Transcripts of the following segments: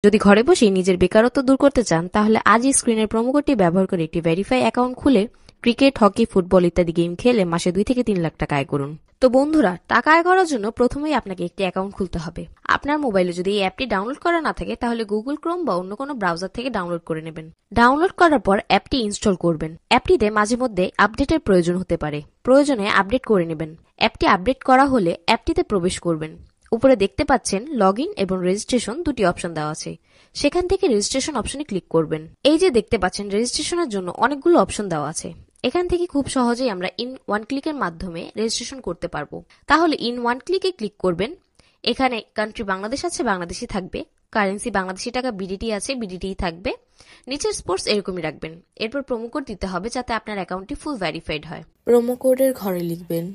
যদি ঘরে বসেই নিজের বেকারত্ব দূর করতে চান তাহলে আজই স্ক্রিনের প্রোমো কোডটি ব্যবহার করে একটি ভেরিফাই অ্যাকাউন্ট খুলে ক্রিকেট, হকি, ফুটবল ইত্যাদি গেম খেলে মাসে 2 থেকে 3 লাখ টাকা আয় করুন। তো বন্ধুরা, টাকা আয় করার জন্য প্রথমেই আপনাকে একটি অ্যাকাউন্ট খুলতে হবে। আপনার মোবাইলে যদি এই অ্যাপটি ডাউনলোড করা না থাকে তাহলে গুগল ক্রোম বা অন্য কোনো ব্রাউজার থেকে ডাউনলোড করে নেবেন। ডাউনলোড করার পর অ্যাপটি ইনস্টল করবেন। অ্যাপটিতে মাঝে মধ্যে আপডেটের প্রয়োজন হতে পারে, প্রয়োজনে আপডেট করে নেবেন। অ্যাপটি আপডেট করা হলে অ্যাপটিতে প্রবেশ করবেন। উপরে দেখতে পাচ্ছেন লগইন এবং রেজিস্ট্রেশন দুটি অপশন দেওয়া আছে। সেখান থেকে রেজিস্ট্রেশন অপশনে ক্লিক করবেন। এই যে দেখতে পাচ্ছেন রেজিস্ট্রেশনের জন্য অনেকগুলো অপশন দেওয়া আছে। এখান থেকে খুব সহজেই আমরা ইন ওয়ান ক্লিকের মাধ্যমে রেজিস্ট্রেশন করতে পারবো। তাহলে ইন ওয়ান ক্লিকে ক্লিক করবেন। এখানে কান্ট্রি বাংলাদেশ আছে, বাংলাদেশি থাকবে। কারেন্সি বাংলাদেশি টাকা, বিডিটি আছে, বিডিটিই থাকবে। নিচের স্পোর্টস এরকমই রাখবেন। এরপর প্রোমো কোড দিতে হবে যাতে আপনার অ্যাকাউন্টটি ফুল ভেরিফাইড হয়। প্রোমো কোডের ঘরে লিখবেন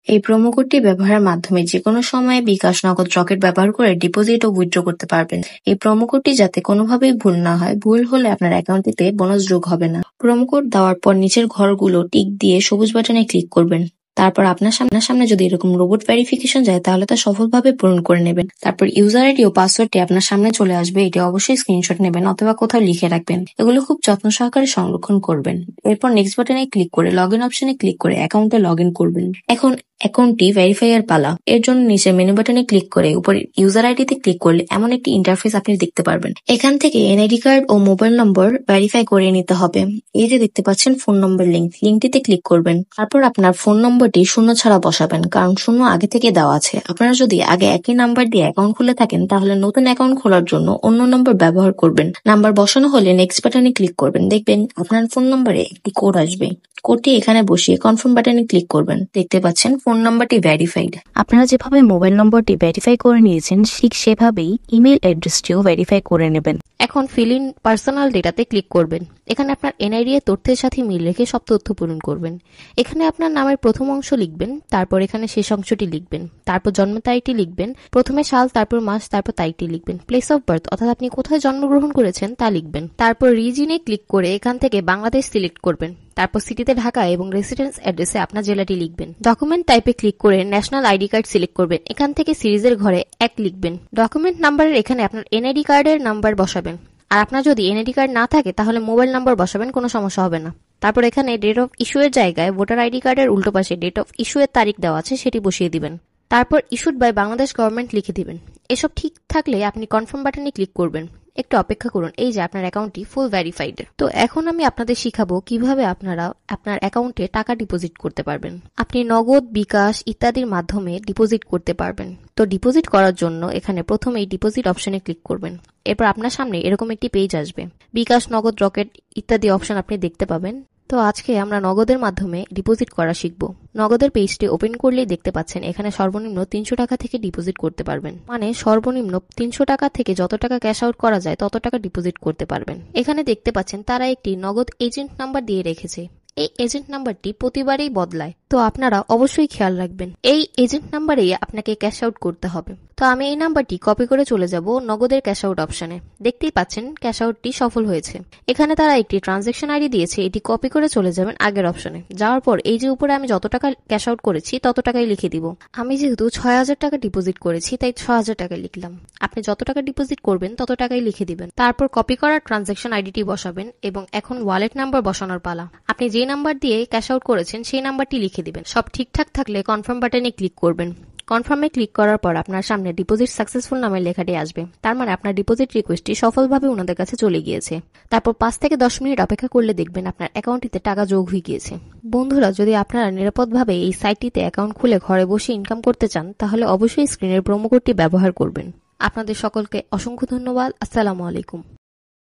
এই প্রোমো কোডটি ব্যবহারের মাধ্যমে যেকোনো সময়ে বিকাশ, নগদ, রকেট ব্যবহার করে ডিপোজিট ও উইথড্র করতে পারবেন। এই প্রোমো কোডটি যাতে কোনোভাবেই ভুল না হয়, ভুল হলে আপনার অ্যাকাউন্টটিতে বোনাস যোগ হবে না। প্রোমো কোড দেওয়ার পর নিচের ঘরগুলো টিক দিয়ে সবুজ বাটনে ক্লিক করবেন। তারপর আপনার সামনে যদি এরকম রোবট ভেরিফিকেশন যায় তাহলে তা সফলভাবে পূরণ করে নেবেন। তারপর ইউজার আইডি ও পাসওয়ার্ডটি আপনার সামনে চলে আসবে। এটি অবশ্যই স্ক্রিনশট নেবেন অথবা কোথাও লিখে রাখবেন। এগুলো খুব যত্ন সহকারে সংরক্ষণ করবেন। এরপর নেক্সট বাটনে ক্লিক করে লগইন অপশনে ক্লিক করে অ্যাকাউন্টে লগইন করবেন। এখন অ্যাকাউন্টটি ভেরিফাই এর পালা। এর জন্য নিচে মেনু বাটনে ক্লিক করে উপরে ইউজার আইডিতে ক্লিক করলে এমন একটি ইন্টারফেস আপনি দেখতে পারবেন। এখান থেকে এনআইডি কার্ড ও মোবাইল নম্বর ভেরিফাই করে নিতে হবে। এই যে দেখতে পাচ্ছেন ফোন নম্বর লিঙ্কটিতে ক্লিক করবেন। তারপর আপনার ফোন নম্বরটি শূন্য ছাড়া বসাবেন, কারণ শূন্য আগে থেকে দেওয়া আছে। আপনারা যদি আগে একই নাম্বার দিয়ে অ্যাকাউন্ট খুলে থাকেন তাহলে নতুন অ্যাকাউন্ট খোলার জন্য অন্য নম্বর ব্যবহার করবেন। নাম্বার বসানো হলে নেক্সট বাটনে ক্লিক করবেন। দেখবেন আপনার ফোন নম্বরে একটি কোড আসবে। কোডটি এখানে বসিয়ে কনফার্ম বাটনে ক্লিক করবেন। দেখতে পাচ্ছেন ফোন নাম্বারটি ভেরিফাইড। আপনারা যেভাবে মোবাইল নম্বরটি ভেরিফাই করে নিয়েছেন ঠিক সেভাবেই ইমেল অ্যাড্রেসটিও ভেরিফাই করে নেবেন। এখন ফিল ইন পার্সোনাল ডেটাতে ক্লিক করবেন। এখানে আপনার এনআইডি এর তথ্যের সাথে মিল রেখে সব তথ্য পূরণ করবেন। এখানে আপনার নামের প্রথম অংশ লিখবেন, তারপর এখানে শেষ অংশটি লিখবেন, তারপর জন্ম তারিখটি লিখবেন। প্রথমে সাল, তারপর মাস, তারপর তারিখটি লিখবেন। প্লেস অফ বার্থ অর্থাৎ আপনি কোথায় জন্মগ্রহণ করেছেন তা লিখবেন। তারপর রিজিয়নে ক্লিক করে এখান থেকে বাংলাদেশ সিলেক্ট করবেন। তারপর সিটিতে ঢাকা এবং রেসিডেন্স অ্যাড্রেসে আপনার জেলাটি লিখবেন। ডকুমেন্ট টাইপে ক্লিক করে ন্যাশনাল আইডি কার্ড সিলেক্ট করবেন। এখান থেকে সিরিজের ঘরে 1 লিখবেন। ডকুমেন্ট নাম্বারের এখানে আপনার এনআইডি কার্ডের নাম্বার বসাবেন। আর আপনার যদি এনআইডি কার্ড না থাকে তাহলে মোবাইল নাম্বার বসাবেন, কোনো সমস্যা হবে না। তারপর এখানে ডেট অফ ইস্যু এর জায়গায় ভোটার আইডি কার্ডের উল্টো পাশে ডেট অফ ইস্যু এর তারিখ দেওয়া আছে সেটি বসিয়ে দিবেন। তারপর ইস্যুড বাই বাংলাদেশ গভর্নমেন্ট লিখে দিবেন। এসব ঠিক থাকলে আপনি কনফার্ম বাটনে ক্লিক করবেন। একটু অপেক্ষা করুন। এই যে আপনার অ্যাকাউন্টটি ফুল ভেরিফাইড। তো এখন আমি আপনাদের শিখাবো কিভাবে আপনারা আপনার অ্যাকাউন্টে টাকা ডিপোজিট করতে পারবেন। আপনি নগদ, বিকাশ ইত্যাদির মাধ্যমে ডিপোজিট করতে পারবেন। তো ডিপোজিট করার জন্য এখানে প্রথমেই ডিপোজিট অপশনে ক্লিক করবেন। এরপর আপনার সামনে এরকম একটি পেজ আসবে। বিকাশ, নগদ, রকেট ইত্যাদি অপশন আপনি দেখতে পাবেন। তো আজকে আমরা নগদের মাধ্যমে ডিপোজিট করা শিখব। নগদের পেজটি ওপেন করলেই দেখতে পাচ্ছেন এখানে সর্বনিম্ন 300 টাকা থেকে ডিপোজিট করতে পারবেন। মানে সর্বনিম্ন 300 টাকা থেকে যত টাকা ক্যাশ আউট করা যায় তত টাকা ডিপোজিট করতে পারবেন। এখানে দেখতে পাচ্ছেন তারা একটি নগদ এজেন্ট নাম্বার দিয়ে রেখেছে। এই এজেন্ট নাম্বারটি প্রতিবারই বদলায়, তো আপনারা অবশ্যই খেয়াল রাখবেন। এই এজেন্ট নাম্বারেই আপনাকে ক্যাশ আউট করতে হবে। তো আমি এই নাম্বারটি কপি করে চলে যাব নগদের ক্যাশ আউট অপশনে। দেখতেই পাচ্ছেন ক্যাশ আউটটি সফল হয়েছে। এখানে তারা একটি ট্রানজ্যাকশন আইডি দিয়েছে, এটি কপি করে চলে যাবেন আগের অপশনে। যাওয়ার পর এই যে উপরে আমি যত টাকা ক্যাশ আউট করেছি তত টাকাই লিখে দিব। আমি যেহেতু 6000 টাকা ডিপোজিট করেছি তাই 6000 টাকা লিখলাম। আপনি যত টাকা ডিপোজিট করবেন তত টাকাই লিখে দিবেন। তারপর কপি করা ট্রানজ্যাকশন আইডিটি বসাবেন এবং এখন ওয়ালেট নাম্বার বসানোর পালা। আপনি যে নাম্বার দিয়ে ক্যাশ আউট করেছেন সেই নাম্বারটি লিখে দিবেন। সব ঠিকঠাক থাকলে কনফার্ম বাটনে ক্লিক করবেন। কনফার্মে ক্লিক করার পর আপনার সামনে ডিপোজিট সাকসেসফুল নামের লেখাটি আসবে। তার মানে আপনার ডিপোজিট রিকোয়েস্টটি সফলভাবে ওনাদের কাছে চলে গিয়েছে। তারপর 5 থেকে 10 মিনিট অপেক্ষা করলে দেখবেন আপনার অ্যাকাউন্টটিতে টাকা যোগ হয়ে গিয়েছে। বন্ধুরা, যদি আপনারা নিরাপদভাবে এই সাইটটিতে অ্যাকাউন্ট খুলে ঘরে বসে ইনকাম করতে চান তাহলে অবশ্যই স্ক্রিনের প্রোমো কোডটি ব্যবহার করবেন। আপনাদের সকলকে অসংখ্য ধন্যবাদ। আসসালামু আলাইকুম।